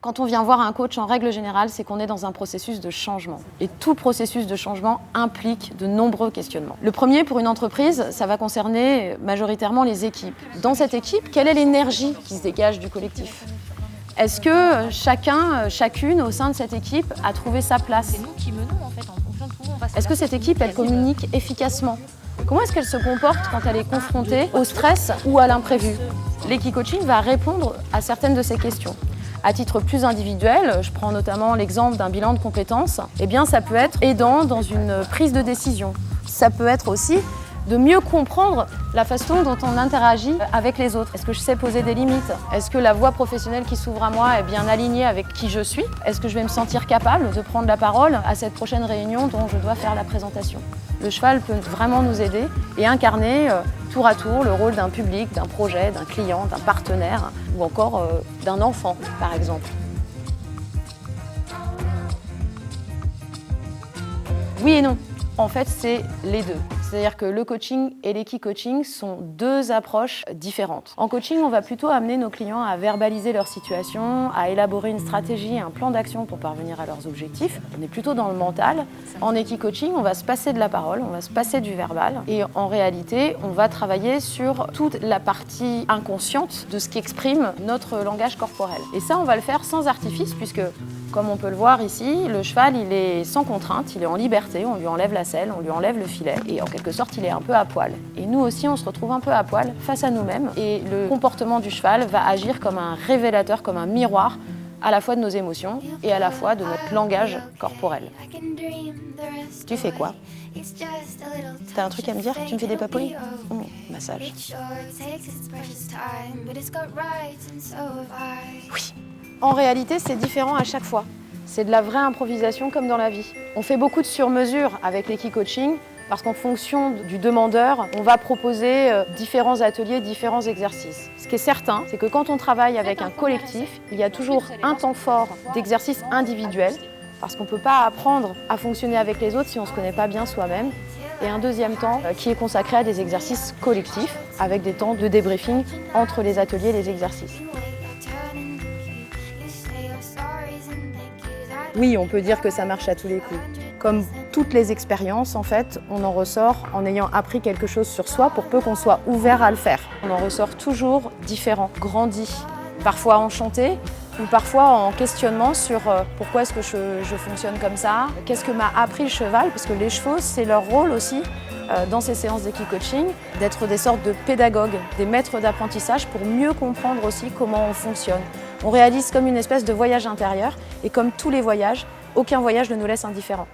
Quand on vient voir un coach, en règle générale, c'est qu'on est dans un processus de changement. Et tout processus de changement implique de nombreux questionnements. Le premier, pour une entreprise, ça va concerner majoritairement les équipes. Dans cette équipe, quelle est l'énergie qui se dégage du collectif ? Est-ce que chacune au sein de cette équipe a trouvé sa place ? C'est nous qui menons en fait, en fonction de tout. Est-ce que cette équipe, elle communique efficacement ? Comment est-ce qu'elle se comporte quand elle est confrontée au stress ou à l'imprévu ? L'Equicoaching va répondre à certaines de ces questions. À titre plus individuel, je prends notamment l'exemple d'un bilan de compétences, eh bien ça peut être aidant dans une prise de décision. Ça peut être aussi de mieux comprendre la façon dont on interagit avec les autres. Est-ce que je sais poser des limites ? Est-ce que la voie professionnelle qui s'ouvre à moi est bien alignée avec qui je suis ? Est-ce que je vais me sentir capable de prendre la parole à cette prochaine réunion dont je dois faire la présentation ? Le cheval peut vraiment nous aider et incarner tour à tour le rôle d'un public, d'un projet, d'un client, d'un partenaire ou encore d'un enfant, par exemple. Oui et non. En fait, c'est les deux. C'est-à-dire que le coaching et l'Equicoaching sont deux approches différentes. En coaching, on va plutôt amener nos clients à verbaliser leur situation, à élaborer une stratégie, un plan d'action pour parvenir à leurs objectifs. On est plutôt dans le mental. En Equicoaching, on va se passer de la parole, on va se passer du verbal. Et en réalité, on va travailler sur toute la partie inconsciente de ce qui exprime notre langage corporel. Et ça, on va le faire sans artifice, puisque comme on peut le voir ici, le cheval, il est sans contrainte, il est en liberté, on lui enlève la selle, on lui enlève le filet et en quelque sorte, il est un peu à poil. Et nous aussi, on se retrouve un peu à poil face à nous-mêmes et le comportement du cheval va agir comme un révélateur, comme un miroir à la fois de nos émotions et à la fois de notre langage corporel. Tu fais quoi ? T'as un truc à me dire ? Tu me fais des papouilles ? Massage. Oui. En réalité, c'est différent à chaque fois. C'est de la vraie improvisation comme dans la vie. On fait beaucoup de sur-mesure avec l'Equicoaching parce qu'en fonction du demandeur, on va proposer différents ateliers, différents exercices. Ce qui est certain, c'est que quand on travaille avec un collectif, il y a toujours un temps fort d'exercice individuel parce qu'on ne peut pas apprendre à fonctionner avec les autres si on ne se connaît pas bien soi-même. Et un deuxième temps qui est consacré à des exercices collectifs avec des temps de débriefing entre les ateliers et les exercices. Oui, on peut dire que ça marche à tous les coups. Comme toutes les expériences, en fait, on en ressort en ayant appris quelque chose sur soi pour peu qu'on soit ouvert à le faire. On en ressort toujours différent, grandi, parfois enchanté ou parfois en questionnement sur pourquoi est-ce que je fonctionne comme ça, qu'est-ce que m'a appris le cheval, parce que les chevaux, c'est leur rôle aussi dans ces séances d'Equicoaching, d'être des sortes de pédagogues, des maîtres d'apprentissage pour mieux comprendre aussi comment on fonctionne. On réalise comme une espèce de voyage intérieur et comme tous les voyages, aucun voyage ne nous laisse indifférents.